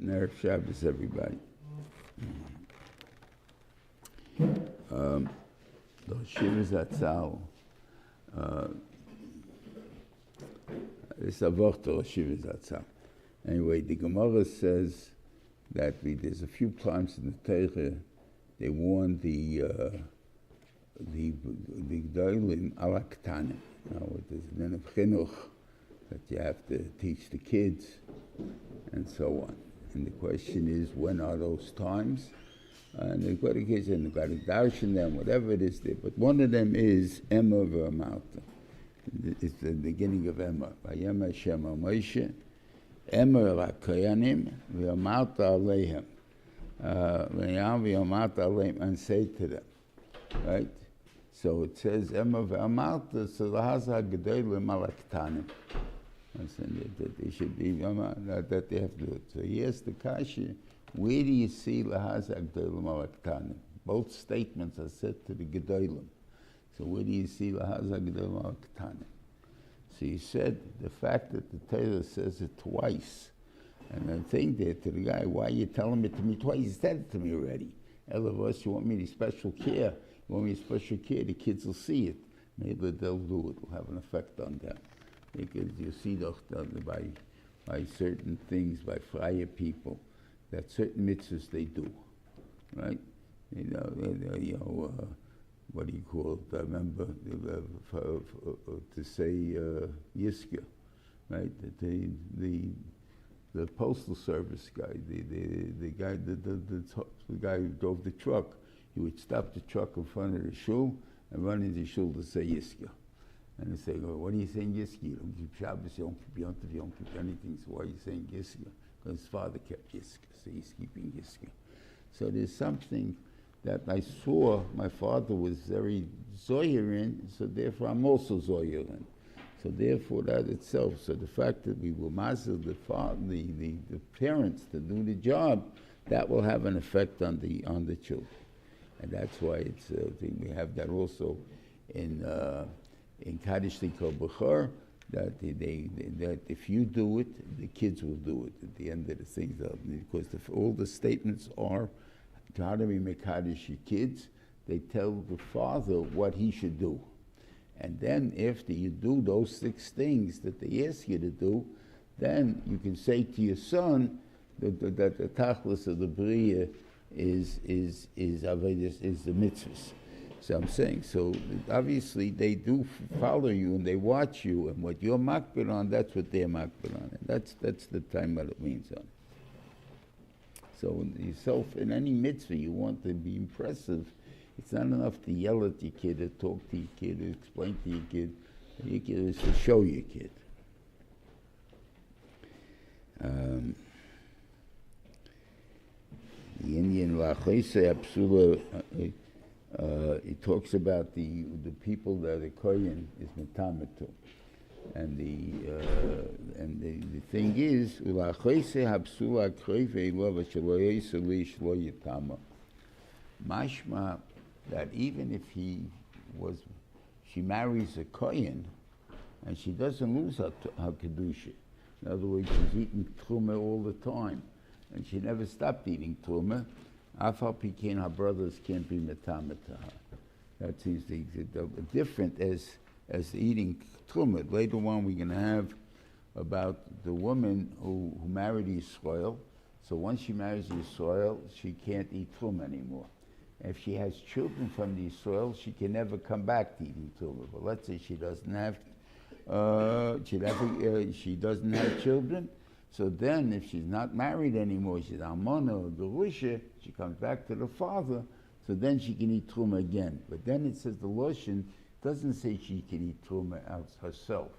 Erev Shabbos, everybody. The Shiur Zatzal. It's a vort of Shiur Zatzal. Anyway, the Gemara says that there's a few times in the Torah they warn the Gdolim al Aktanim. Now, there's a din of chinuch that you have to teach the kids, and so on. And the question is, when are those times? And they've got to kids and they've got to darshan them, whatever it is there. But one of them is Emor v'amarta. It's the beginning of Emor. Vayem Hashem al Moshe, Emor l'koyanim v'amarta aleihem. V'yam v'amarta aleihem, and say to them. Right? So it says Emor v'amarta, so the hazah gedolim al aktanim. That they should be, that they have to do it. So here's the kasha. Where do you see lahazak gedolim al aktanim? Both statements are said to the gedolim. So where do you see lahazak gedolim al aktanim? So you said the fact that the Torah says it twice, and I'm saying there to the guy, why are you telling it to me twice? You said it to me already. All of us, you want me to special care. You want me to special care, the kids will see it. Maybe they'll do it. It will have an effect on them. Because you see by certain things, by friar people, that certain mitzvahs they do, right? What do you call it? I remember to say Yiska, right? The postal service guy, the guy who drove the truck, he would stop the truck in front of the shul and run into the shul to say Yiska. And they say, well, what are you saying Yiska? You don't keep Shabbos, you don't keep Yontav, you don't keep anything, so why are you saying Yiska? Because his father kept Yiska, so he's keeping Yiska. So there's something that I saw my father was very zoyer in, so therefore I'm also zoyer in. So therefore that itself, so the fact that we will master the parents to do the job, that will have an effect on the children. And that's why it's we have that also in Kaddish they call Bechor, that that if you do it, the kids will do it at the end of the things. Because all the statements are, how do we make Kaddish your kids? They tell the father what he should do. And then after you do those 6 things that they ask you to do, then you can say to your son that the tachlis of the bria is the mitzvahs. So I'm saying, so obviously they do follow you and they watch you, and what you're makbid on, that's what they're makbid on. And that's the time what it means on. So yourself, in any mitzvah, you want to be impressive. It's not enough to yell at your kid or talk to your kid or explain to your kid. Your kid is to show your kid. The Indian Lachese Apsula, it talks about the people that the Kohen is metamet to, and the thing is, mashma that even if she marries a Kohen, and she doesn't lose her kedusha. In other words, she's eating truma all the time, and she never stopped eating truma. Afal Pikin, her brothers can't be metamet to her. That seems different as eating truma. Later on, we're going to have about the woman who married Yisrael. So once she marries Yisrael, she can't eat truma anymore. If she has children from the Yisrael, she can never come back to eating truma. But let's say she doesn't have children. So then, if she's not married anymore, she's almana or gerusha, she comes back to the father, so then she can eat truma again. But then it says the lotion doesn't say she can eat truma out herself.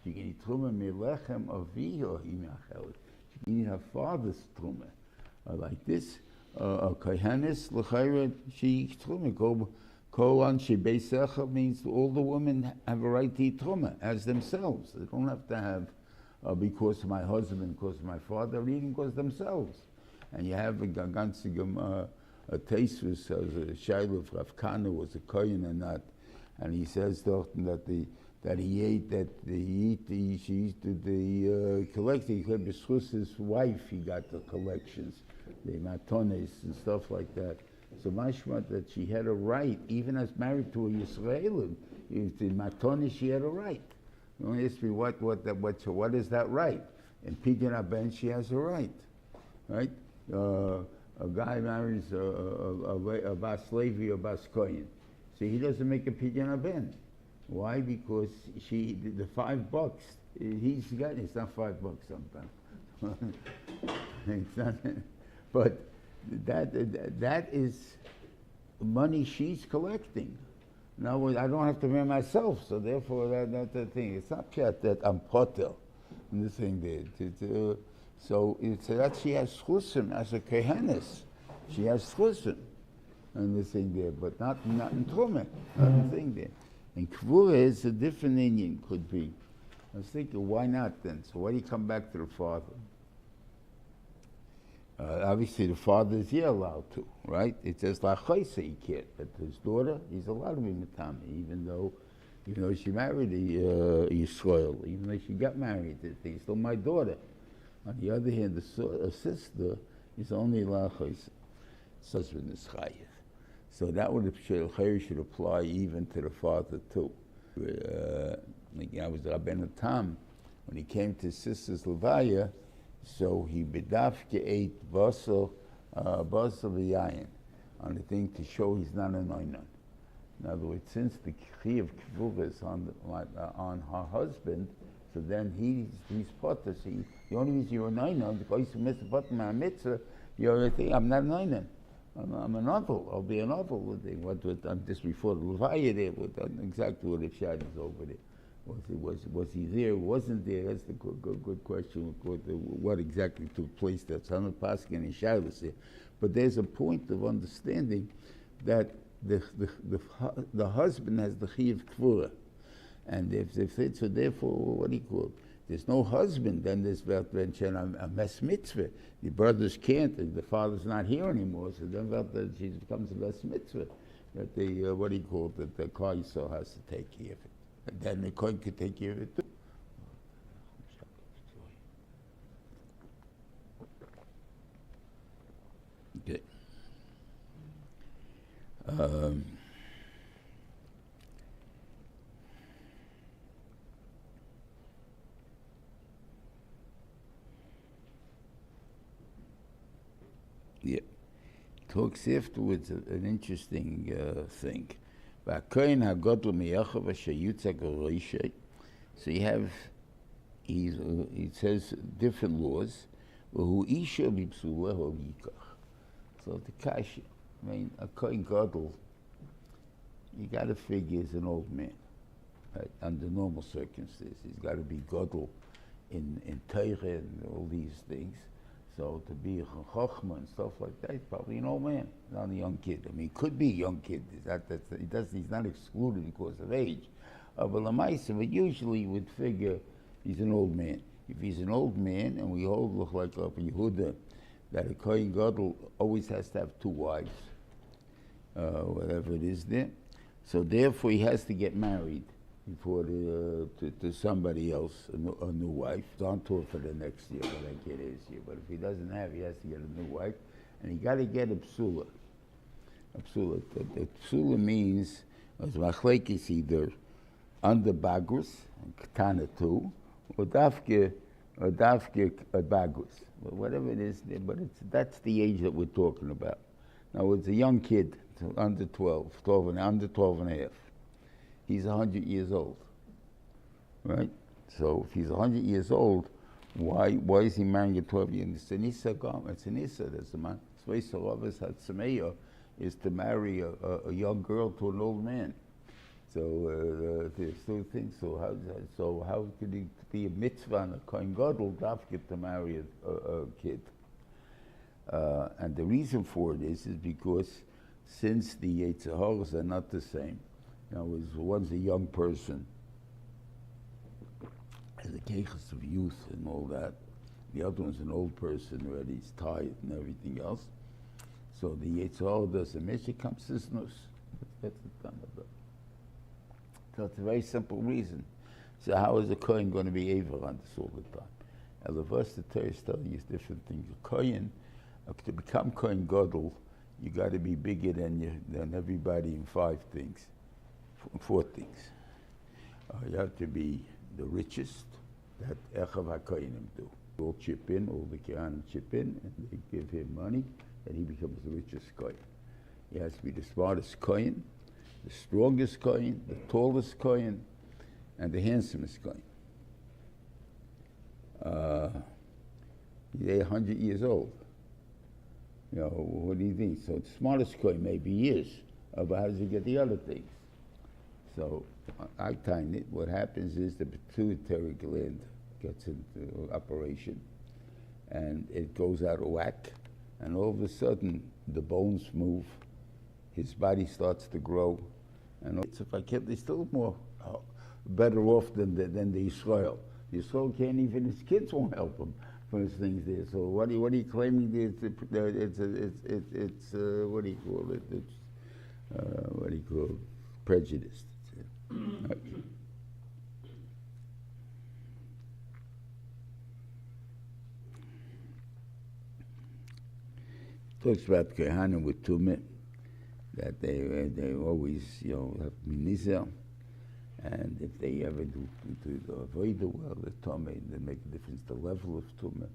She can eat truma melechem aviha imachel. She can eat her father's truma. Like this, a kohenes l'chayra, she eats truma. Kol anshe beisecha means all the women have a right to eat truma as themselves. They don't have to have because of my husband, because of my father, or even because of themselves. And you have a ganzigam a teisvus as a shayla of Rav Kana was a kohen or not, and he says that the that he ate, she used to the collecting. He could be his wife, he got the collections, the matones and stuff like that. So mashma that she had a right, even as married to a Yisraelim, if the matones she had a right. You want to ask me what is that right? In Pidyon Aben she has a right, right? A guy marries a Bas Levi or Bas Kohen. So he doesn't make a Pidyon Aben. Why? Because the $5 he's got, it's not $5 sometimes. It's not, but that is money she's collecting. Now I don't have to marry myself, so therefore that's the thing. It's not just that I'm potter, and this thing there. So it's that she has chusim as a kehenes. She has chusim, and this thing there, but not in Truma, not the thing there. And Kvura is a different Indian, could be. I was thinking, why not then? So why do you come back to the father? Obviously, the father is here allowed to, right? It says lachaisa he can't, but his daughter, he's allowed to be matami, even though she married a Yisrael, even though she got married, he's still my daughter. On the other hand, a sister is only lachaisa. Husband is chayiv. So that should apply even to the father too. I was Rabbeinu Tam, when he came to his sister's levaya, so he bedafke ate basar v'yayin on the thing to show he's not a noinon. In other words, since the chi of kivura is on her husband, so then he's potter. The only reason you're a noinon because you miss the button my mitzvah, you're a thing. I'm not a noinon. I'm an uncle. I'll be an uncle. What just before the levaya there, exactly what the shad is over there. Was he there? Wasn't there? That's the good question. What exactly took place? That's on the pasuk and shadows there. But there's a point of understanding that the husband has the chi of kvura, and if it's so, therefore, what do you call it? There's no husband, then there's a mes mitzvah. The brothers can't, and the father's not here anymore, so then she becomes a mes mitzvah. That the Kaiso has to take care of it. And then the Kohen could take care of it too. Okay. Yeah. Talks afterwards an interesting thing. So you have, he says different laws. So the kashi, I mean, a kohen gadol, you got to figure is an old man, right? Under normal circumstances, he's got to be gadol in Torah and all these things. So to be a chochma and stuff like that, he's probably an old man, not a young kid. I mean, he could be a young kid. He's not excluded because of age. But usually you would figure he's an old man. If he's an old man, and we all look like Rabbi Yehuda, that a kohen gadol always has to have two wives, whatever it is there. So therefore he has to get married before to somebody else, a new wife. He's on tour for the next year, but I get his year. But if he doesn't have, he has to get a new wife, and he got to get a psula. A psula. The psula means as machlekes either under bagus, katana too, or dafke bagus, whatever it is. But that's the age that we're talking about. Now it's a young kid, under 12 and under 12 and a half. He's 100 years old, right? So if he's 100 years old, why is he marrying a 12-year-old? It's an Issa garment. It's an Issa. That's the man. Is to marry a young girl to an old man. So there's two things. So how could he be a mitzvah and a kohen gadol dafke to marry a kid? And the reason for it is because since the Yetzaharas are not the same. One's a young person, has the keiches of youth and all that. The other one's an old person already, he's tired and everything else. So the Yetzirah does a mitzvah, comes to snus. That's the time of it. So it's a very simple reason. So how is a Kohen going to be able on this all the time? And the verse the Torah is telling you different things. A Kohen, to become Kohen Gadol, you got to be bigger than everybody in four things. You have to be the richest, that Echav HaKohenim do. All chip in, all the Kohanim chip in, and they give him money, and he becomes the richest Kohen. He has to be the smartest Kohen, the strongest Kohen, the tallest Kohen, and the handsomest Kohen. He's 100 years old. You know, what do you think? So the smartest Kohen maybe he is, but how does he get the other things? So I find it, what happens is the pituitary gland gets into operation, and it goes out of whack, and all of a sudden the bones move, his body starts to grow, and if I kept, they're still more better off than the Yisrael. The Yisrael can't even, his kids won't help him for his things there. So what are you claiming? It's what do you call it? It's what do you call it? Prejudice. Okay. Talks about Kohanim with Tumah, that they always, you know, have minizel, and if they ever do avoid the well, the Tumah, they make a difference the level of Tumah.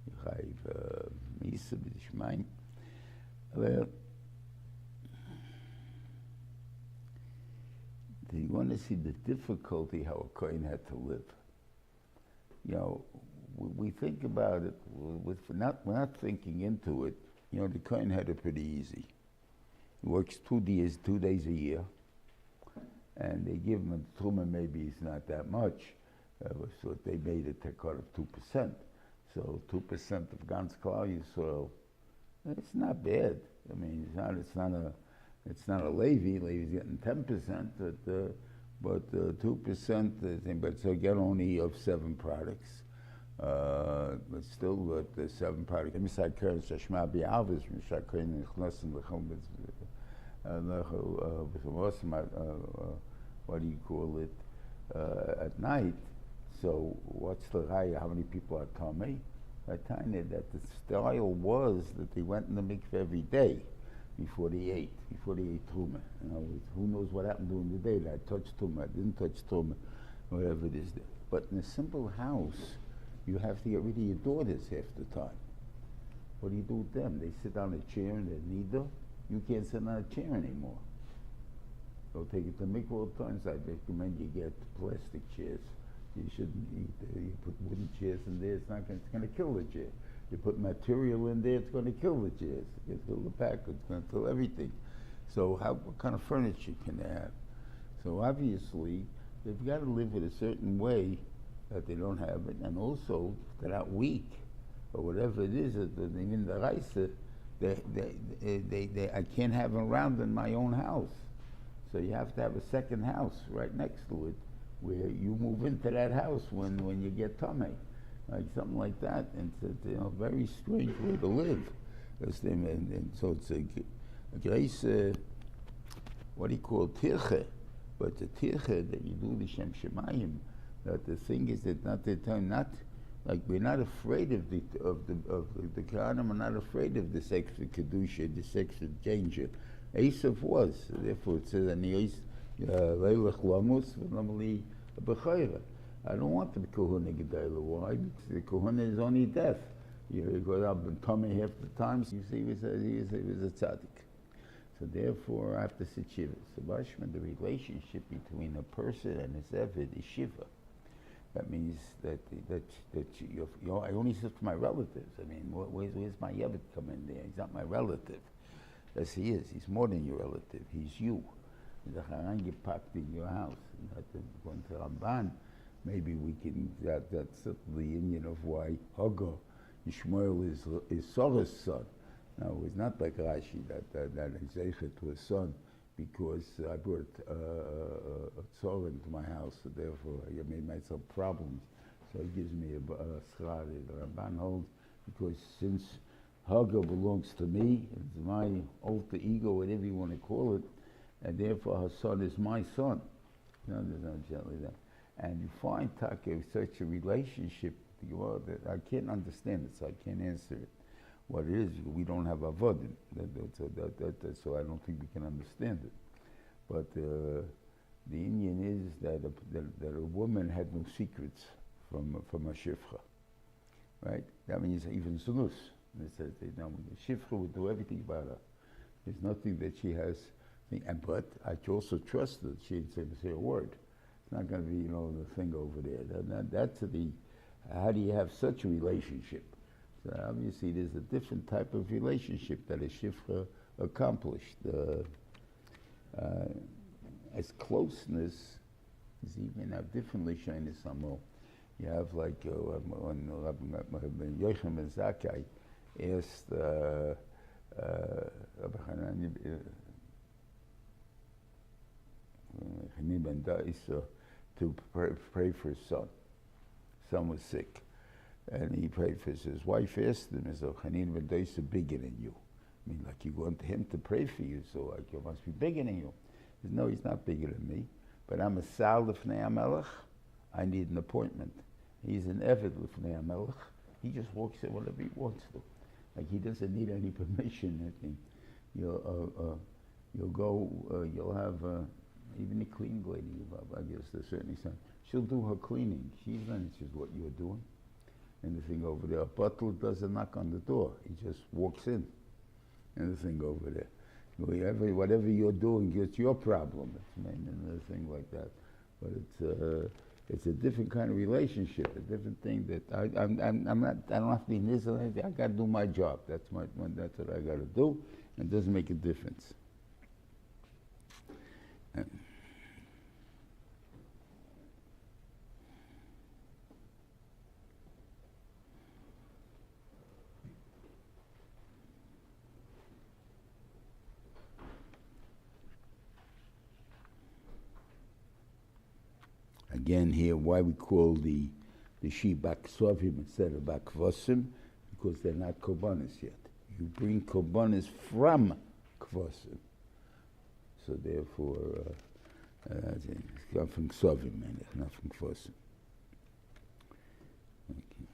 Yichayv Misa b'Dishmayim. Well, do you want to see the difficulty how a Kohen had to live? You know, we think about it, we're not thinking into it. You know, the Kohen had it pretty easy. He works 2 days a year, and they give him a truma, maybe it's not that much, so they made a tekar of 2%. So 2% of Gans Klal Yisrael, it's not bad. I mean, it's not a Levi. Levi's getting 10%, but 2% thing. But so get only of 7 products. But still, with the 7 products. What do you call it? At night. So what's the raya? How many people are tummy? I tell you that the style was that they went in the mikveh every day before they ate truma. You know, who knows what happened during the day? That I touched truma, I didn't touch truma, whatever it is there. But in a simple house, you have to get rid of your daughters half the time. What do you do with them? They sit on a chair in their nida. You can't sit on a chair anymore. So take it to mikveh all the times. I recommend you get plastic chairs. You shouldn't eat. You put wooden chairs in there. It's going to kill the chair. You put material in there. It's going to kill the chairs. It's going to kill the pack. It's going to kill everything. So what kind of furniture can they have? So obviously they've got to live in a certain way that they don't have it, and also they're not weak or whatever it is. Even the rice, I can't have them around in my own house. So you have to have a second house right next to it, where you move into that house when you get tummy, like something like that. And it's a very strange way to live. And so it's a grace, what do you call tirche? But the tirche that you do the Shem Shemayim, that the thing is that not like we're not afraid of the Kohanim are not afraid of this extra kedusha, this extra danger. Esav was, therefore it says, and he Leilach Lamus, normally a Bechayra. I don't want the Kohuna Gedayla. Why? Because the Kohuna is only death. You go up and tummy half the time, so you see he was a tzaddik. So therefore, I have to sit shiva. So Bashman, the relationship between a person and his eved is shiva. That means that I only sit for my relatives. I mean, where's my eved come in there? He's not my relative. Yes, he is. He's more than your relative. He's you. The Haran get packed in your house. Going to Ramban, maybe we can. That's the union of why Hagar, Ishmael is Sarah's son. Now it's not like Rashi that is zeichet to a son, because I brought a tzor into my house, so therefore I made myself problems. So he gives me a schar. The Ramban holds, because since Hagar belongs to me, it's my alter ego, whatever you want to call it, and therefore her son is my son. No, there's no gently that. And you find Taka such a relationship, that I can't understand it, so I can't answer it. What it is, we don't have avodim, so I don't think we can understand it. But the Indian is that a woman had no secrets from a shifra, right? That means even sunus. They said, the shifra would do everything about her. There's nothing that she has, but I can also trust that she'd say a word. It's not going to be, the thing over there. That's how do you have such a relationship? So obviously there's a different type of relationship that a shifra accomplished. As closeness is even have differently shown samo. You have like when Yochanan ben Zakkai asked to pray for his son. Son was sick, and he prayed for his wife. Asked him, "Is Chanin ben Daisa bigger than you? I mean, like you want him to pray for you, so like you must be bigger than you." He said, "No, he's not bigger than me, but I'm a sal l'fnei hamelech. I need an appointment. He's an eved l'fnei hamelech. He just walks in whenever he wants to. Like he doesn't need any permission. I think you'll go. You'll have even a cleaning lady. I guess to a certain extent, she'll do her cleaning. She manages what you're doing. And the thing over there, a butler doesn't knock on the door. He just walks in. And the thing over there, whatever you're doing, it's your problem. And the thing like that. But it's a different kind of relationship, a different thing that I'm not. I don't have to be in this or anything. I got to do my job. That's what I got to do. And it doesn't make a difference. Again, here, why we call the sheep baksovim instead of bakvosim, because they're not korbanos yet. You bring korbanos from kvosim. So therefore, it's not from ksovim, not from kvosim. Okay.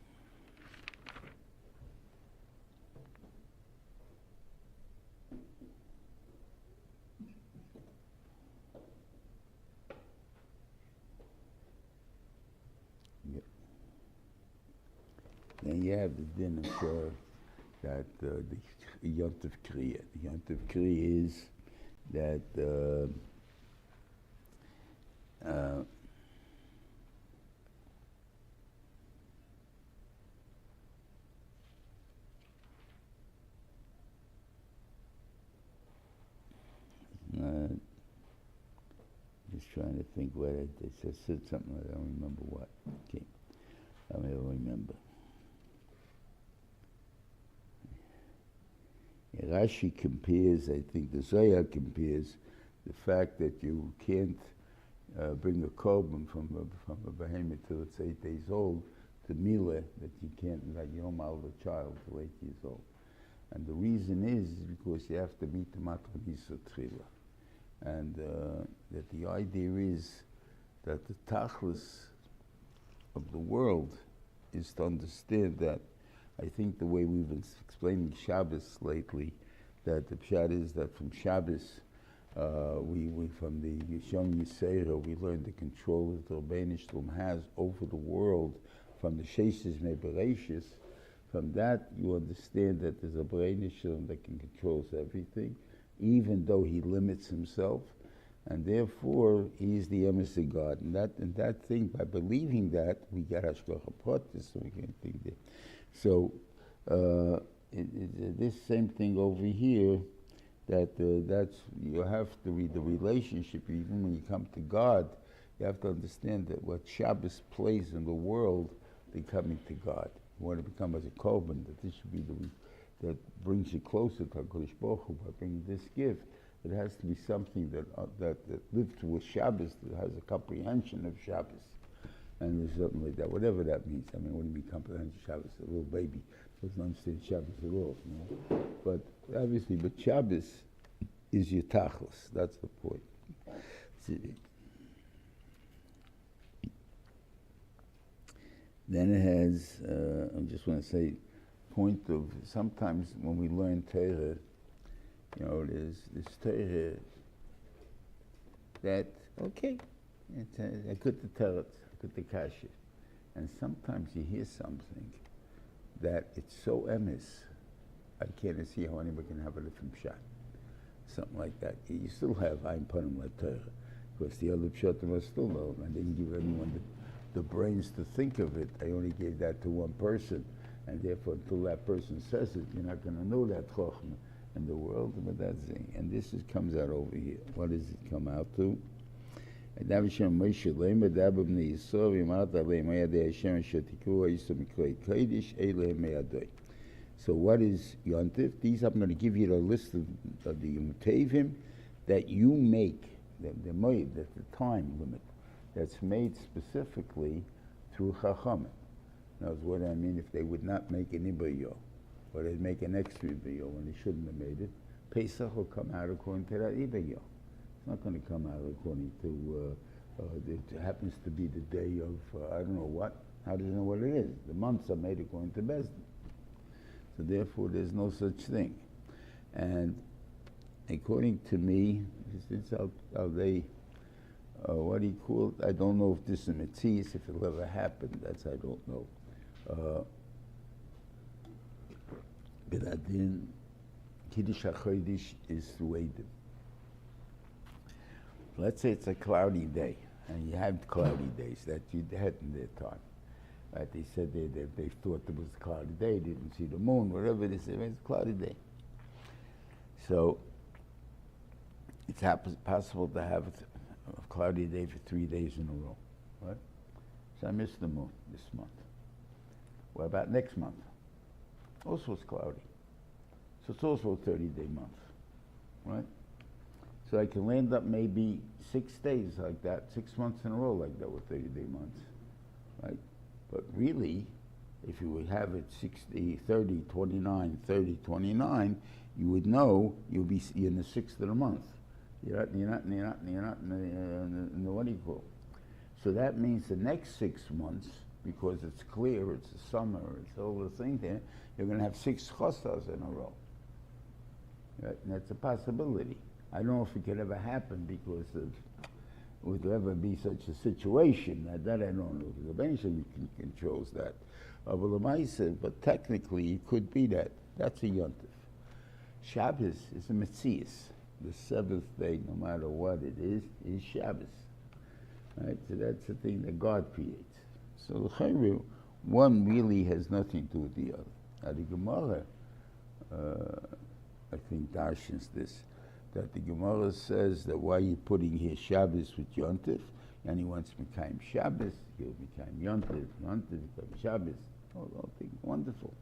Then you have the din of that the Yontav Kriya. The Yontav Kriya is that just trying to think what I just said something, I don't remember what. Okay, I don't remember. Rashi compares, I think the Zohar compares the fact that you can't bring a korban from a behemoth till it's 8 days old to Milah, that you can't, that you don't mal the child till 8 years old. And the reason is because you have to meet the Makom Yisur Tchila. And that the idea is that the tachlis of the world is to understand that. I think the way we've been explaining Shabbos lately, that the pshat is that from Shabbos, we from the Yishon Yisera, we learn the control that the Rebbeinu Shalom has over the world from the Sheishes Mebereshis. From that, you understand that there's a Rebbeinu Shalom that can control everything, even though he limits himself, and therefore he's the emes of God. And that thing, by believing that, we get Hashgacha Pratis, so we can think that. So this same thing over here, that's you have to read the relationship. Even when you come to God, you have to understand that what Shabbos plays in the world, becoming to God. You want to become as a korban, that this should be that brings you closer to HaKadosh Baruch Hu by bringing this gift. It has to be something that lives with Shabbos, that has a comprehension of Shabbos. And there's something like that, whatever that means. I mean, what do you mean comprehension Shabbos? A little baby doesn't understand Shabbos at all, But obviously, Shabbos is your tachlis. That's the point. Then it has, I just want to say, point of, sometimes when we learn Torah, there's this Torah that, okay, I could tell it, I could the kasha. And sometimes you hear something that it's so emes, I can't see how anybody can have a different shot. Something like that. You still have Ein Panim LaTorah, because the other pshatim are still known. I didn't give anyone the brains to think of it. I only gave that to one person, and therefore until that person says it, you're not going to know that chokhmah in the world. But that's it. And this comes out over here. What does it come out to? So what is Yontif? These I'm going to give you the list of the Yomtevim that you make, the time limit, that's made specifically through Chachamim. Now, what I mean, if they would not make an Ibayo, or they'd make an extra Ibayo when they shouldn't have made it, Pesach will come out according to that Ibayo. It's not going to come out according to, it happens to be the day of, I don't know what. How do you know what it is? The months are made according to Bezdin. So therefore, there's no such thing. And according to me, it's how they, what do you call it? I don't know if this is a mitzvah, if it'll ever happen. That's I don't know. But I didn't. Kiddush HaChodesh is through Eidim. Let's say it's a cloudy day, and you have cloudy days that you had in their time. Right? They said they thought it was a cloudy day, didn't see the moon, whatever they said, it's a cloudy day. So it's possible to have a cloudy day for 3 days in a row. Right? So I missed the moon this month. What about next month? Also it's cloudy. So it's also a 30-day month. Right? So I can land up maybe 6 days like that, 6 months in a row like that with 30-day months. Right? But really, if you would have it 60, 30, 29, 30, 29, you would know you're in the 6th of the month. You're not in the what do you call? So that means the next 6 months, because it's clear, it's the summer, it's all the thing there, you're going to have 6 chosas in a row. Right? And that's a possibility. I don't know if it could ever happen because would there ever be such a situation? That I don't know. The Beniman controls that. But technically, it could be that. That's a Yontif. Shabbos is a Metzias. The 7th day, no matter what it is Shabbos. Right? So that's the thing that God creates. So the Chayru, one really has nothing to do with the other. Now the Gemara, I think darshans this, that the Gemara says that why are you putting here Shabbos with Yontif, and he wants to become Shabbos, he'll become Yontif, become Shabbos. All things wonderful.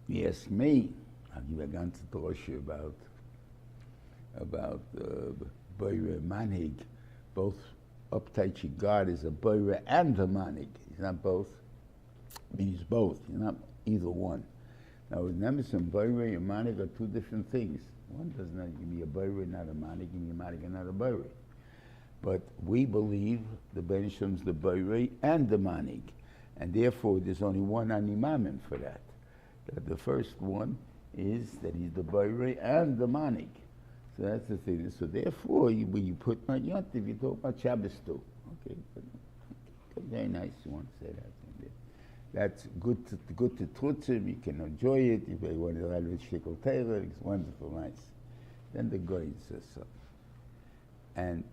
He asked me, I'll give a ganze droshe about Boire Manhig, both uptight God is a Boire and a Manhig. He's not both. He's both. He's not either one. Now, with Nemes and Boire and Manhig are two different things. One does not give me a Boire, not a Manhig, and a Manhig, not a Boire. But we believe the Benishim's the Boire and the Manhig, and therefore there's only one animamim for that. The first one is that he's the Boire and the Manhig. So that's the thing. So therefore, when you put my Yontif, you talk about Shabbos too. Okay, very nice. You want to say that. That's good to trutzim. You can enjoy it. If you want to write with shtickle Torah, it's wonderful, nice. Then the guy says so. And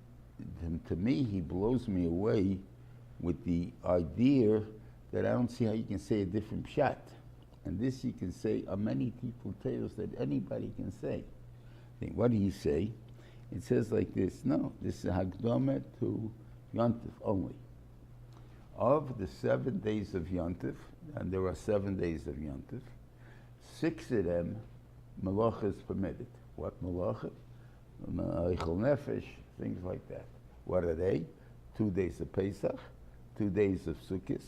to me, he blows me away with the idea that I don't see how you can say a different pshat. And this you can say on many people tales that anybody can say. What do you say? It says like this. No, this is Hagdome to Yontif only. Of the 7 days of Yontif, and there are 7 days of Yontif, 6 of them, Malacha is permitted. What Malacha? Eichel Nefesh, things like that. What are they? 2 days of Pesach, 2 days of Sukkot,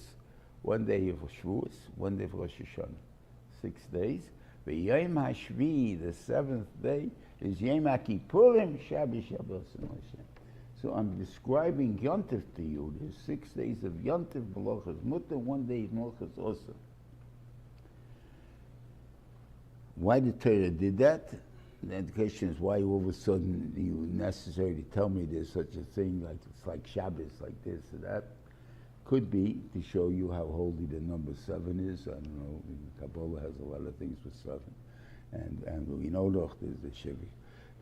1 day of Shavuos, 1 day of Rosh Hashanah. 6 days. The Yom HaShvi, the 7th day, is Yom HaKippurim, Shabbat Shabbos and Hashem. So I'm describing Yontif to you. There's 6 days of Yontif, Malachas Mutter, 1 day of Malachas also. Why the Torah did that? Then the question is why all of a sudden you necessary to tell me there's such a thing, like it's like Shabbos, like this or that. Could be to show you how holy the number 7 is. I don't know, Kabbalah has a lot of things with 7. And we know there's the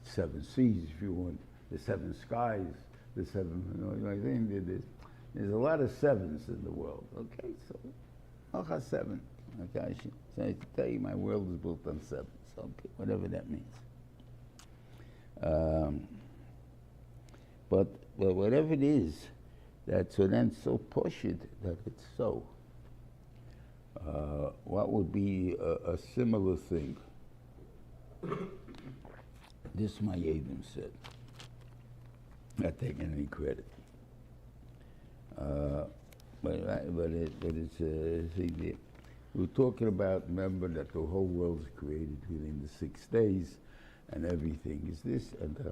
7 seas, if you want, the 7 skies, the 7, I think there's a lot of 7s in the world. Okay, so Malchas 7. Okay, so I tell you my world is built on 7. So okay, whatever that means. But whatever it is, that's then so poshut that it's so. What would be a similar thing? This my Yedem said. Not taking any credit. But it's see there. We're talking about, remember that the whole world is created within the 6 days, and everything is this, and the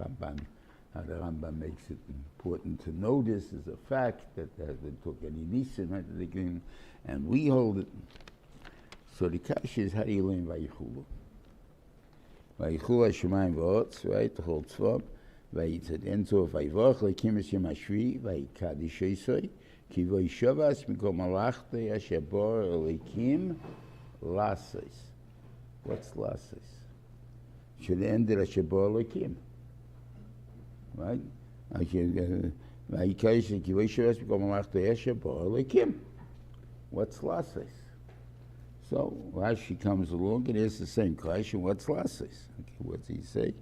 Rambam makes it important to know this as a fact that has been took any nisim, and we hold it. So the kash is how do you learn Vayichulu? Vayichulu Hashemayim v'Ha'aretz, right? The whole tzvam. Vayitzad Enzo Vayivoch lekim es Yom Hashvi Vayikadish Yisoi ki Vayishavas mikom malachta asher bor lekim lasos. What's lasos? Should end it asher bor lekim, right? Vayikadish ki Vayishavas mikom malachta asher bor lekim. What's lasos? So Rashi comes along and asks the same question. What's lasos? Okay, what does he say?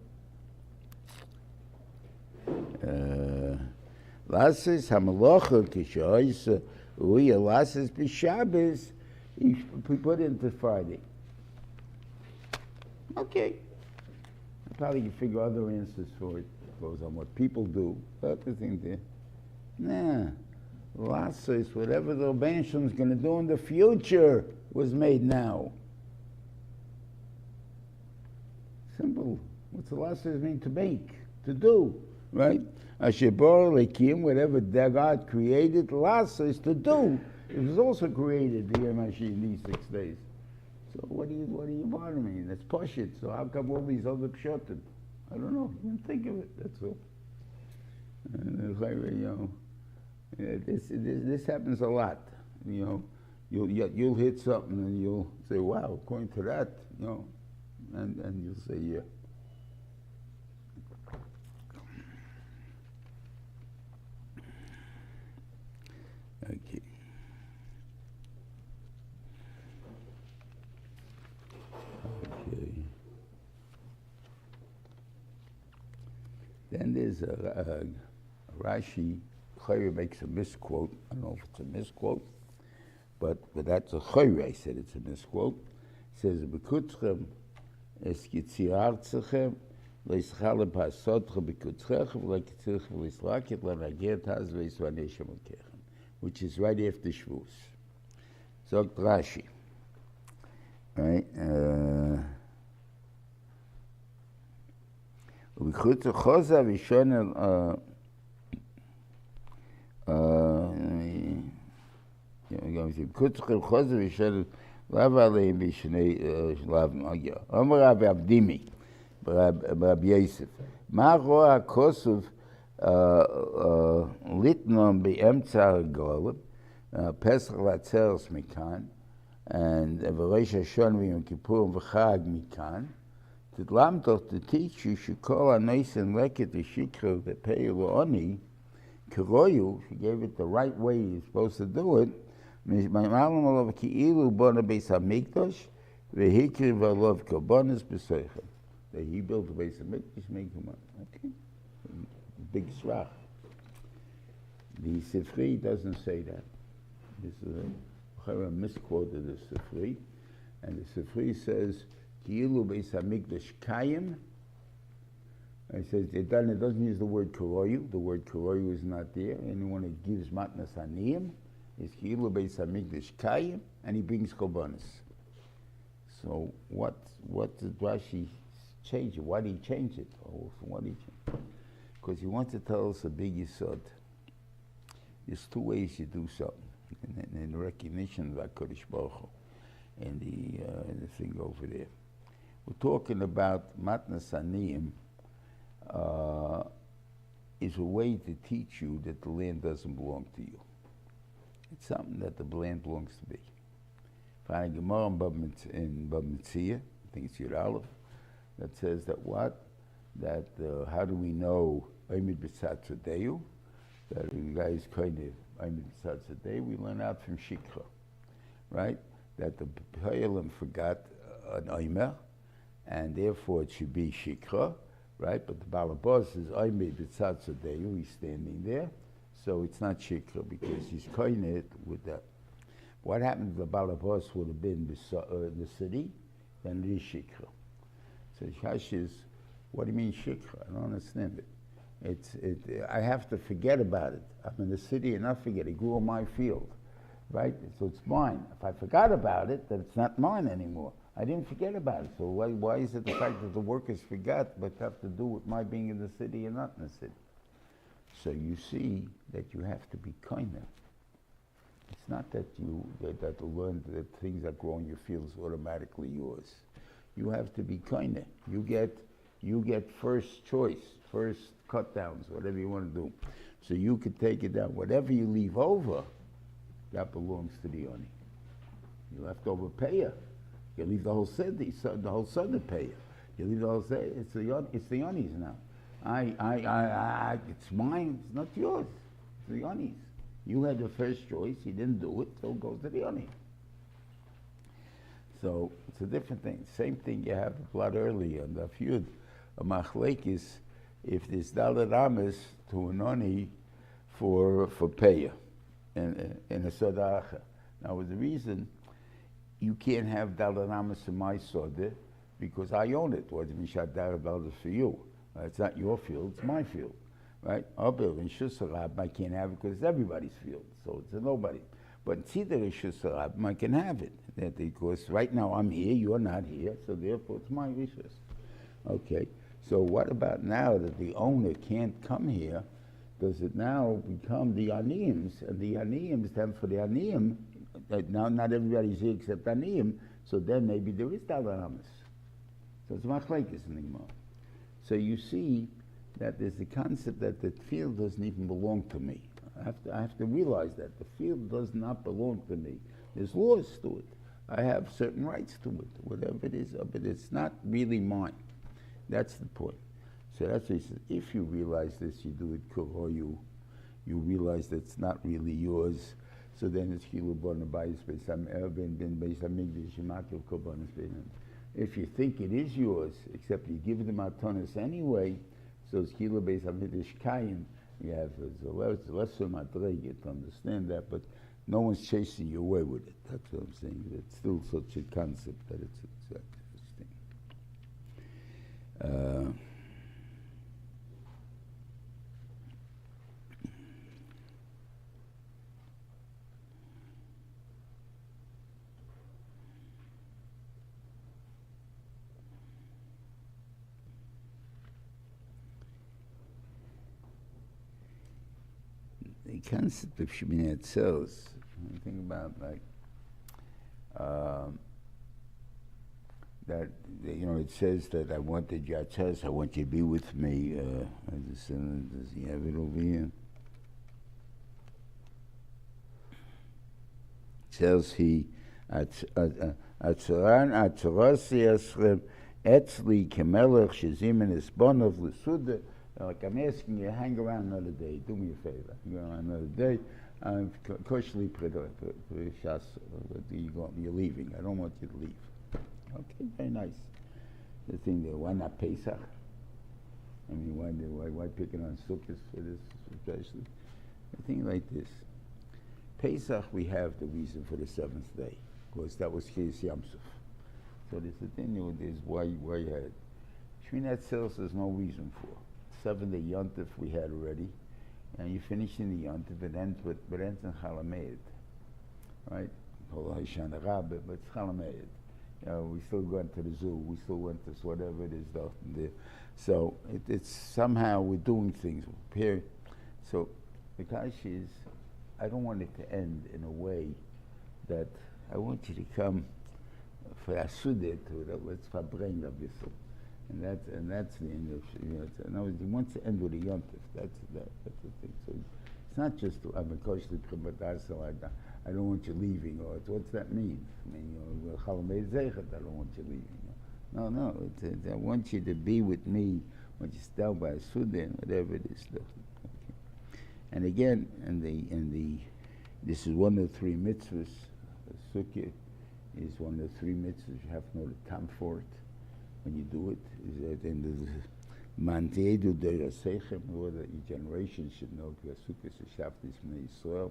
Lasis hamalocha kishoysa uya lasis b'Shabbos. He put into Friday. Okay, probably you figure other answers for it. Goes on what people do. Other thing there. Nah, lasis, whatever the Rebbeinu Shalom is going to do in the future was made now. Simple. What's the lasis mean to make? To do. Right? Asher bor lekim, whatever God created, lasa is to do. It was also created the Yom Hashi in these 6 days. So what do you want me? That's poshut. So how come all these other pshatim? I don't know. You didn't think of it. That's all. This happens a lot. You'll hit something and you'll say, "Wow, according to that," and you'll say, "Yeah." Okay. Then there's a Rashi. Chayre makes a misquote. I don't know if it's a misquote, but that's a Chayre. I said it's a misquote. It says, "B'kutchem es yitzirartzachem le'ischale pasotcha b'kutchem le'itzirch v'le'islakit le'naget hazveis v'aneshem okechem," which is right after Shavuos. Zogt Rashi. Right? B'kutchem choza v'shonel בקוצחל חוזר ושל לאו עליהם בשני לאו מגיע. אומר רבי אבדימי, ברבי יוסף, מה רואה הכוסף ליטנום באמצע הגולם, פסח ועצרס מכאן, וראש השון ויום כיפור וחג מכאן, תדלמתוך תתיצ'י שכל הניסן לקט ושיקרו ופייל ועוני, Keroyu, she gave it the right way you're supposed to do it. He built the base of Mikdash, make him up. Okay? Big srach. The Seforim doesn't say that. This is a misquoted the Seforim, and the Seforim says, Ki'ilu base of Mikdash Kayim. It says it doesn't use the word Keroyu. The word Keroyu is not there. Anyone that gives matnas aniyim is Ki'ilu beis hamikdash kayim, and he brings korbanos. So what did Rashi change it? Why did he change it? What did he change? because he wants to tell us a big yesod. There's two ways you do something in recognition of HaKadosh Baruch Hu and the thing over there. We're talking about matnas aniyim is a way to teach you that the land doesn't belong to you. It's something that the land belongs to me. Find a Gemara in Bab Metzia, I think it's Yud Aleph, that says that what? That how do we know Oimid B'tzad Tzadeu? That the guy is kind of Oimid B'tzad Tzadeu. We learn out from Shikha, right? That the Peyulim forgot an Oimer, and therefore it should be Shikha, right? But the Balabas is Oimid B'tzad Tzadeu. He's standing there, so it's not Shikha because he's kind with that. What happened if the Balabas would have been the city? Then it is Shikha. So Shash is, what do you mean Shikha? I don't understand it. I have to forget about it. I'm in the city and not forget. It grew on my field, right? So it's mine. If I forgot about it, then it's not mine anymore. I didn't forget about it. So why is it the fact that the workers forgot, but have to do with my being in the city and not in the city? So you see that you have to be kinder. It's not that you that to learn that things that grow in your field is automatically yours. You have to be kinder. You get first choice, first cut downs, whatever you want to do. So you could take it down. Whatever you leave over, that belongs to the Oni. You left over payer. You leave the whole city, the whole southern payer. You leave the whole city. It's the Oni's now. It's mine. It's not yours. It's the Oni's. You had the first choice. You didn't do it, so it goes to the Oni. So it's a different thing. Same thing you have the blood earlier on the Yud. A machlekes, if there's daled ames to an Oni for payer in a sodacha. Now, with the reason you can't have daled ames in my soda because I own it. Or mishat daled for you. It's not your field. It's my field. Right? Abel in Shusarab, I can't have it because it's everybody's field, so it's a nobody. But Tzidar in Shusarab, I can have it. Because right now I'm here, you're not here, so therefore it's my rishus. Okay, so what about now that the owner can't come here? Does it now become the Aniyim's? And the Aniyim's then for the Aniyim, now not everybody's here except Aniyim, so then maybe there is Dalaramas. So it's machlekes in the Emor. So you see that there's the concept that the field doesn't even belong to me. I have to realize that the field does not belong to me. There's laws to it. I have certain rights to it, whatever it is, but it's not really mine. That's the point. So that's what he says. If you realize this, you do it or you realize that it's not really yours. So then it's chilu bona bayis beisam erben ben beisam migdash yemakev kobanos beinan. If you think it is yours, except you give them matanos anyway. So it's chilu beisam migdash kayin. You have a lesser madrege to understand that, but no one's chasing you away with it. That's what I'm saying. It's still such a concept that it's exactly this thing. The concept of Sheminat Tzelos, when you think about that, it says that I wanted Yatzaz, I want you to be with me. Does he have it over here? It says he, Atzoran Atzorasi Esrem, Etzli Kemelech Shezimen Esbonov L'Suda. Like I'm asking you, hang around another day. Do me a favor. Hang around another day. Koshli Preshas, you're leaving. I don't want you to leave. Okay, very nice. The thing there, why not Pesach? I mean, why picking on Sukkot for this especially? A thing like this. Pesach, we have the reason for the seventh day, because that was Chiyas Yamsuf. So there's the thing is why you had it. Shminat Tzelos there's no reason for. 7-day Yontif we had already, and you finish in the Yontif, it ends in Chalameid, right? But it's Chalameid. We still went to the zoo. We still went to whatever it is. So it's somehow we're doing things. So the kash is, I don't want it to end in a way that I want you to come for a sude to it. Let's verbring a bissel. And that's the end of, in other words, he wants to end with a yontif. That's the thing. So it's not just, I'm a kosh to I don't want you leaving, or what's that mean? I mean, I don't want you leaving. No, I want you to be with me when you start by a suda, whatever it is. Okay. And again, this is one of the three mitzvahs. Sukkah is one of the three mitzvahs. You have to know the time for it when you do it. Is that in the Mantedu de Rasechem, or that your generation should know because Sukkah is a Shaftis Bnei Yisrael.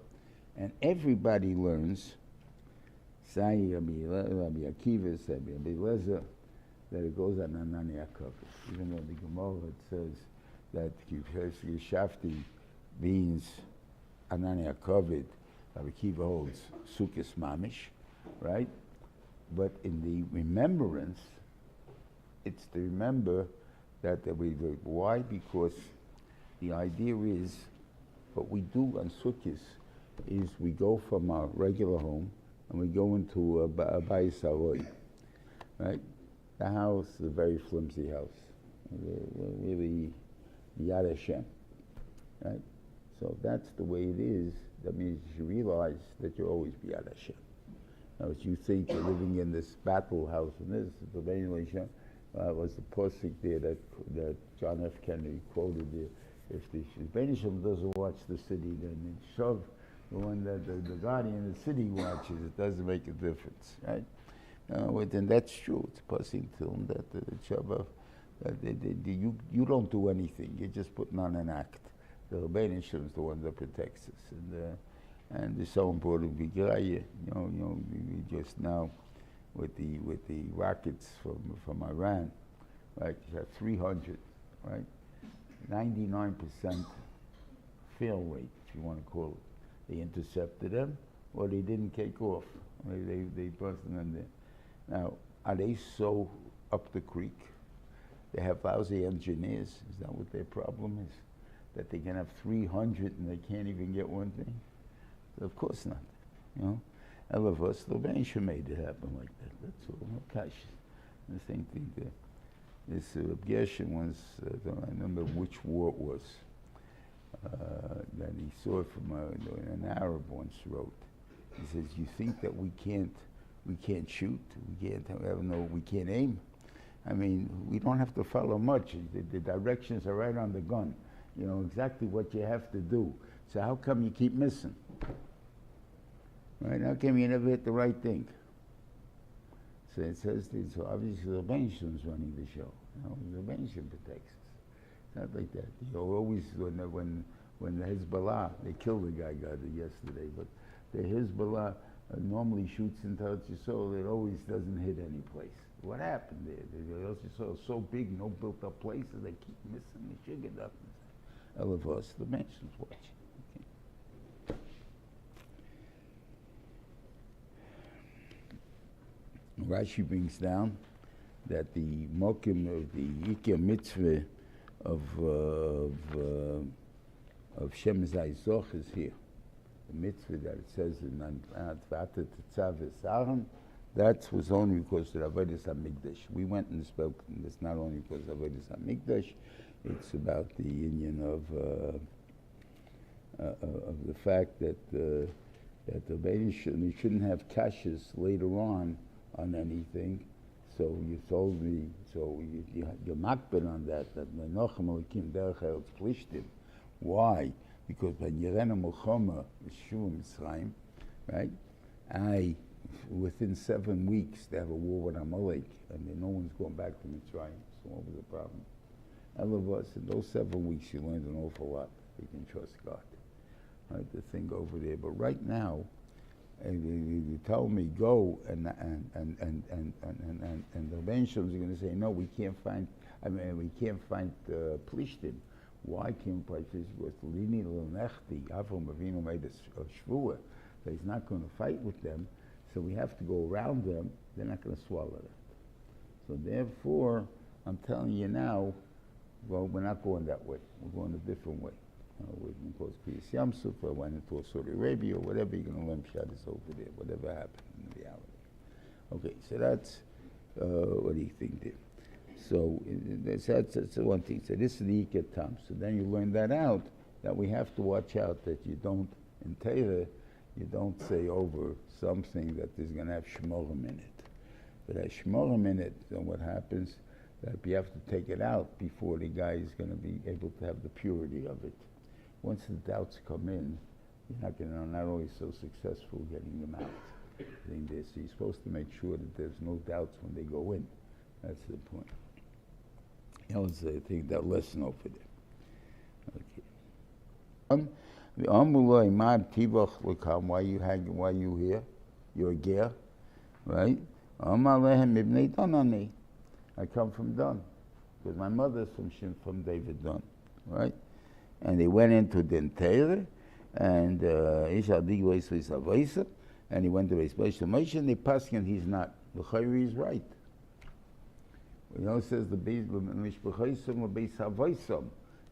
And everybody learns, Rabbi Akiva, Rabbi Lezer, that it goes on Anani Ya'akov. Even though the Gemara says that Shafti means Anani Ya'akov, Rabbi Akiva holds Sukkos Mamish, right? But in the remembrance, it's to remember that we do. Why? Because the idea is, what we do on Sukkos is we go from our regular home and we go into a bayis haroy, right? The house is a very flimsy house, really Yad Hashem, right? So if that's the way it is, that means you realize that you'll always be Yad Hashem. Now, if you think you're living in this battle house and this, the Beniman was the posik there that John F. Kennedy quoted there. If the Beniman doesn't watch the city, then it's shov. The one that the guardian of the city watches, it doesn't make a difference, right? And that's true. It's passing film that the Shabbat, you don't do anything. You're just putting on an act. The Rebbeinu is the one that protects us, and it's so important. We just now with the rockets from Iran, right? You have 300, right? 99% fail rate, if you want to call it. They intercepted them, or they didn't take off. They busted them there. Now, are they so up the creek? They have lousy engineers. Is that what their problem is? That they can have 300 and they can't even get one thing? So of course not. All of us, the Rebbeinu made it happen like that. That's all. No kash. The same thing there. This Gershon once, I don't remember which war it was. That he saw from an Arab once wrote. He says, "You think that we can't shoot? We can't aim. I mean, we don't have to follow much. The directions are right on the gun. You know exactly what you have to do. So how come you keep missing? Right? How come you never hit the right thing?" So it says, so obviously the Rebbeinu is running the show. The Rebbeinu protects us. Not like that. Always when the Hezbollah, they killed the guy got it yesterday, but the Hezbollah normally shoots into Eretz Yisrael, it always doesn't hit any place. What happened there? The Eretz Yisrael is so big, no built up places, they keep missing the sugar up. All of us, the mentions watch. Okay. Rashi brings down that the mokim of the Yikya mitzvah of Shem Zayzoch is here. The mitzvah that it says in Vatet Tzav Aharon, that was only because of the Avodas HaMikdash. We went and spoke, and it's not only because of Avodas HaMikdash, it's about the union of the fact that the Rebbeinu shouldn't have kashas later on anything. So you told me, so you're makbid on that Menochem Elikim Derech Eretz Plishtim. Why? Because when Yerena Mulchama is Shua Mitzrayim, right? Within 7 weeks they have a war with Amalek, and then no one's going back to Mitzrayim. So what was the problem? All of us, in those 7 weeks you learned an awful lot. You can trust God. Right? The thing over there. But right now, you tell me go, and the Rebbeinu are going to say no. We can't find. We can't find Plishtim. Why can't we? Because Lini L'Nechti Avram Avinu made a shvua that he's not going to fight with them. So we have to go around them they're not going to swallow that. So therefore, I'm telling you now, well, we're not going that way. We're going a different way. We're going to cause Kriyas Yamsuf, or went into Saudi Arabia, or whatever. You're going to learn Shabbos over there, whatever happened in reality. Okay, so that's, what do you think there? So that's one thing. So this is the Iker Tam. So then you learn that out, that we have to watch out that you don't, in Torah, you don't say over something that is going to have Shmorim in it. But as Shmorim in it, then what happens, that you have to take it out before the guy is going to be able to have the purity of it. Once the doubts come in, you're not going to, not always so successful getting them out. So you're supposed to make sure that there's no doubts when they go in. That's the point. You know, I think that lesson over there. Okay. Why you here? You're a ger, right? I come from Dan, because my mother's from David Dan, right? And they went into the Torah, and and he went to his place to Moshe, and they passed him, he's not. The Chayri is right. You know, it says the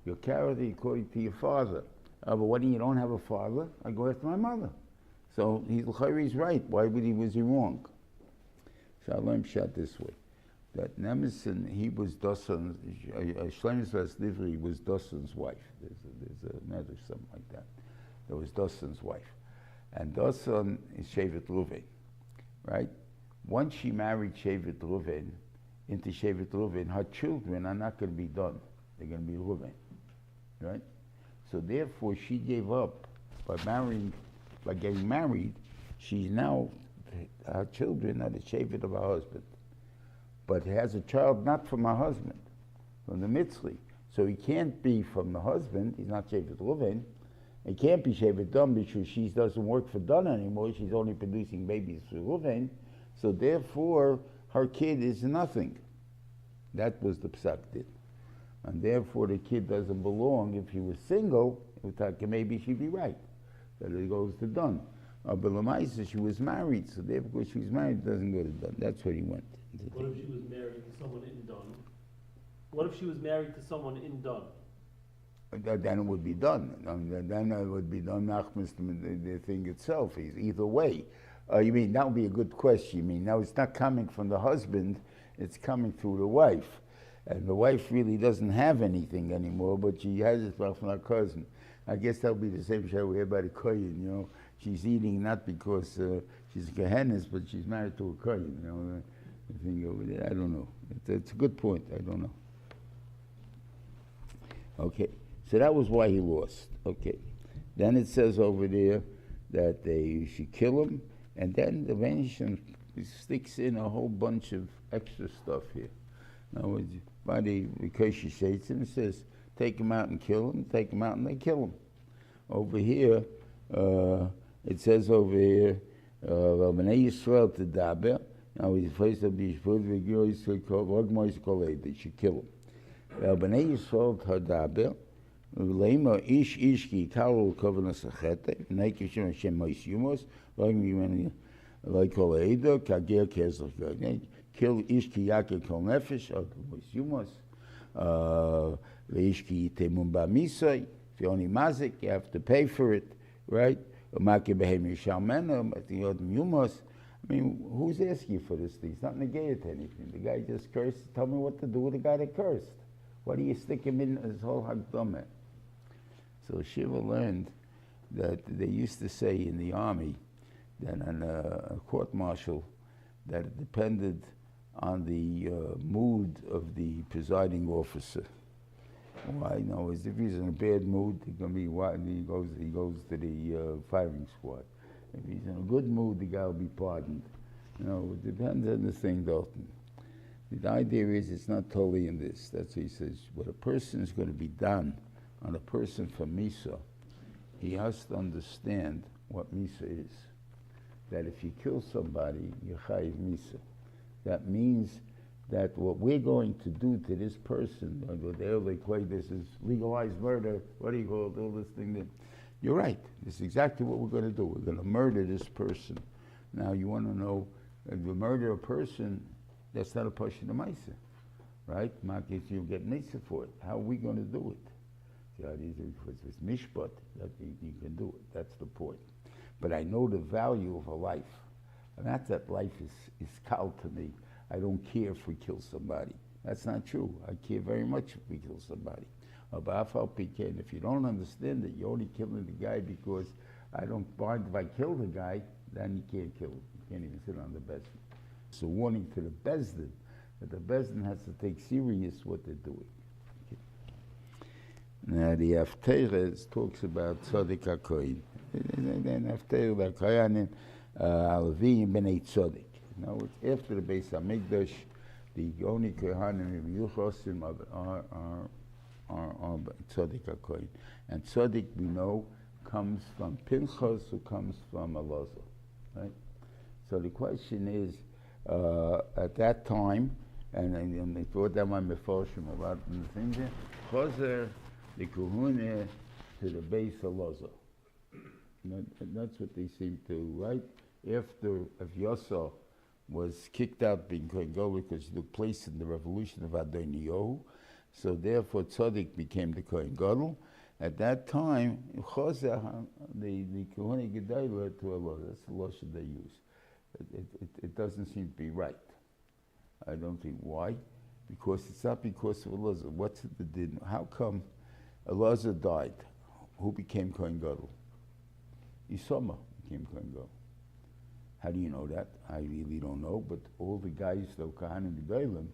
your character according to your father. But when you don't have a father, I go after my mother. So the Chayri is right. Why was he wrong? So I learned shot this way. That Nemesis, he was Dosson, Shlomo's Livri was Dosson's wife. There's a matter, something like that. That was Dosson's wife. And Dosson is Shevet Reuven, right? Once she married Shevet Reuven, into Shevet Reuven, her children are not going to be done. They're going to be Reuven, right? So therefore, she gave up by getting married. She's now, her children are the Shevet of her husband. But has a child not from her husband, from the Mitzri. So he can't be from the husband, he's not Shevet Reuven. He can't be Shevet Dan because she doesn't work for Dan anymore, she's only producing babies for Reuven. So therefore, her kid is nothing. That was the psak din. And therefore the kid doesn't belong. If he was single, maybe she'd be right. That it goes to Dan. But Lamaisa, she was married, so therefore she's married, it doesn't go to Dan. That's what he went. What if she was married to someone in Dan? What if she was married to someone in Dan? Then it would be done. Then it would be done, Nachman's the thing itself. Either way. You mean, that would be a good question. You mean, now it's not coming from the husband, it's coming through the wife. And the wife really doesn't have anything anymore, but she has it from her cousin. I guess that would be the same shit we hear about a kohen, you know. She's eating not because she's a kohenes, but she's married to a kohen, you know. The thing over there, I don't know. It's a good point, I don't know. Okay, so that was why he lost. Okay. Then it says over there that they should kill him, and then the Venetian sticks in a whole bunch of extra stuff here. Now, by the Keshi states him, it says, take him out and kill him, take him out and they kill him. Over here, it says over here, Bnei Yisrael to daber. Now he's faced up these food, they should kill him. Bnei Yisrael to daber, Lema ish ki karol kovanas achete, nekishim Hashem mois yumos, like all Eida, Kagir Kezach, kill ish ki yakel kol nefesh, or mois yumos, ish ki temun ba misay. If you only mazik, you have to pay for it, right? Umake behem yishalmena, but the yodim yumos. I mean, who's asking for this thing? It's not negated to anything. The guy just cursed. Tell me what to do with the guy that cursed. Why do you stick him in his whole Hagdamah? So Shiva learned that they used to say in the army that on a court-martial that it depended on the mood of the presiding officer. Why? No, if he's in a bad mood, he goes to the firing squad. If he's in a good mood, the guy will be pardoned. You know, it depends on the thing, Dalton. The idea is it's not totally in this. That's what he says. What a person is going to be done on a person for Misa, he has to understand what Misa is. That if you kill somebody, you're chayiv Misa. That means that what we're going to do to this person, they claim this is legalized murder, what do you call it, all this thing that, you're right, this is exactly what we're going to do. We're going to murder this person. Now you want to know you murder a person, that's not a Pasha de Maisa, right? Makis, you get Mesa for it. How are we going to do it? If it's mishpat, that you can do it. That's the point. But I know the value of a life. And that's that life is kal to me. I don't care if we kill somebody. That's not true. I care very much if we kill somebody. If you don't understand that you're only killing the guy because I don't mind if I kill the guy, then you can't kill him. You can't even sit on the bezdin. It's a warning to the bezdin that the bezdin has to take serious what they're doing. Okay. Now the Haftarah talks about Tzaddik HaKohen. Then Haftarah HaKohen Halevi and Bnei Tzaddik. Now it's after the Beis HaMikdash. The only Kohanim Yuchosim are Tzaddik HaKohen. And Tzaddik, we know, comes from Pinchas, who comes from Elazar, right? So the question is, at that time, and they brought down my Mefarshim about the things there, Chazer, the Kohune, to the base of Elazar. That's what they seem to, right? After Yosef was kicked out being Kohen Gadol because it took place in the revolution of Adoniyahu, so therefore Tzaddik became the Kohen Gadol. At that time, Chazer, the Kohen Gadol to Elazar. That's the lashon they use. It doesn't seem to be right. I don't think why. Because it's not because of Elazar. What's the din? How come Elazar died? Who became Kohen Gadol? Isama became Kohen Gadol. How do you know that? I really don't know. But all the guys, the Kohanim Gedolim,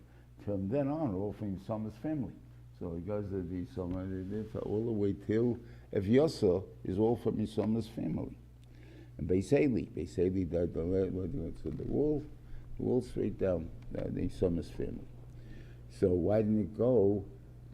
from then on, are all from Isama's family. So it goes to the Isama, all the way till Yosef is all from Isama's family. And Beis Eli died so the wall straight down the Isama's family. So why didn't it go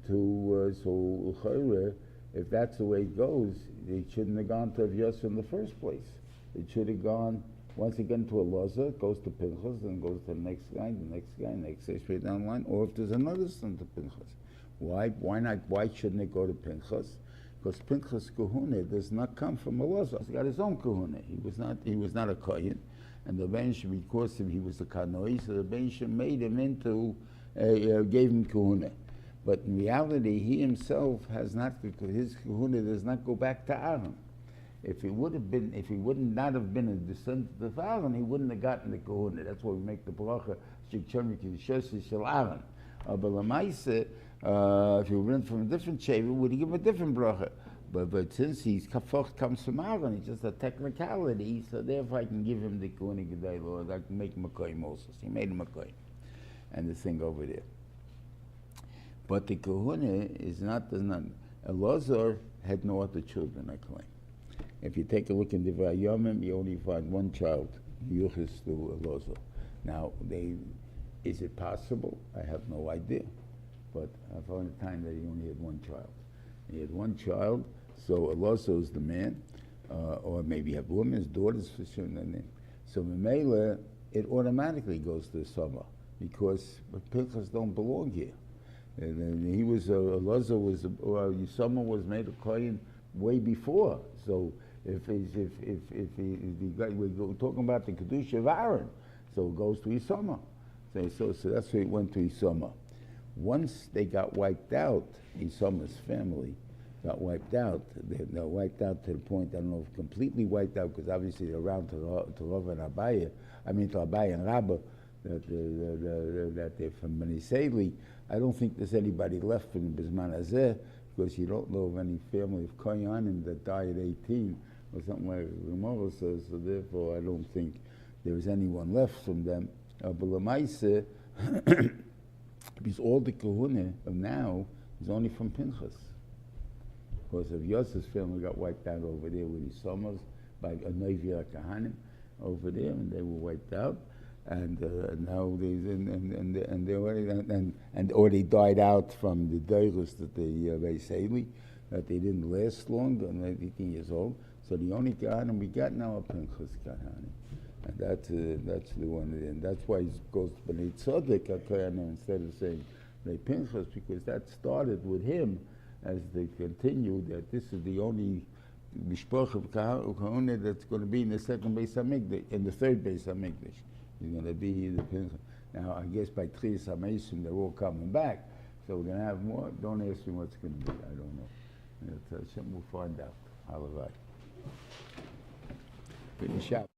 to so Chayre? If that's the way it goes, it shouldn't have gone to Yosef in the first place. It should have gone once again to Elazar, goes to Pinchas, and goes to the next guy, next day, straight down the line. Or if there's another son to Pinchas, why not? Why shouldn't it go to Pinchas? Because Pinchas Kahuna does not come from Elazar. He's got his own Kahuna. He was not a Kohen, and the Bench, because he was a Kanoi, so the Bench made him into, gave him Kahuna. But in reality, he himself has not, because his Kahuna does not go back to Aaron. If he would not have been a descendant of Aaron, he wouldn't have gotten the Kahuna. That's why we make the bracha Shikshon Kishos Shel Aaron. But Lamaise, if he went from a different shaver, would he give him a different bracha? But since he's kafocht comes from Aaron, it's just a technicality. So therefore, I can give him the Kohene Gedai, or I can make him a kohen also. He made him a kohen, and the thing over there. But the Kohene is not. Elazar had no other children. I claim. If you take a look in the Vayomim, you only find one child, Yuchis to Elazar. Now, is it possible? I have no idea. But I found a time that he only had one child. He had one child, so Elazar is the man, or maybe you have women's daughters for sure. So Memela, it automatically goes to Summer, because Pinchas don't belong here. And he was, Elazar was, Yisama was made a Kohen way before. So if we're talking about the Kedusha of Aaron, so it goes to Yisama. So that's why it went to Yisama. Once they got wiped out, Yisama's family got wiped out. They wiped out to the point, I don't know if completely wiped out, because obviously they're around to Rav and Abaye, to Abaye and Rabba, that they're from Bnei Seili. I don't think there's anybody left from Bisman Hazeh, because you don't know of any family of Koyanim that died at 18 or something like Gemara says, so therefore I don't think there's anyone left from them. But Lamaise, because all the Kahuna of now is only from Pinchas. Because of Yosef's family got wiped out over there with his summers by a Nevia Kahanim over there, and they were wiped out. And now they died out from the Deirus that they say that they didn't last long, and 18 years old. So the only Kahanim we got now are Pinchas Kahanim. And that's the one, and that's why it goes to Bnei Tzaddik HaKohen instead of saying Bnei Pinchas, because that started with him as they continued that this is the only mishpach of Kahuna that's going to be in the second Beis HaMikdash, in the third Beis HaMikdash. He's going to be the Pinchas. Now, I guess by Tris HaMesim, they're all coming back. So we're going to have more. Don't ask me what's going to be. I don't know. We'll find out. Halavai. Finish up.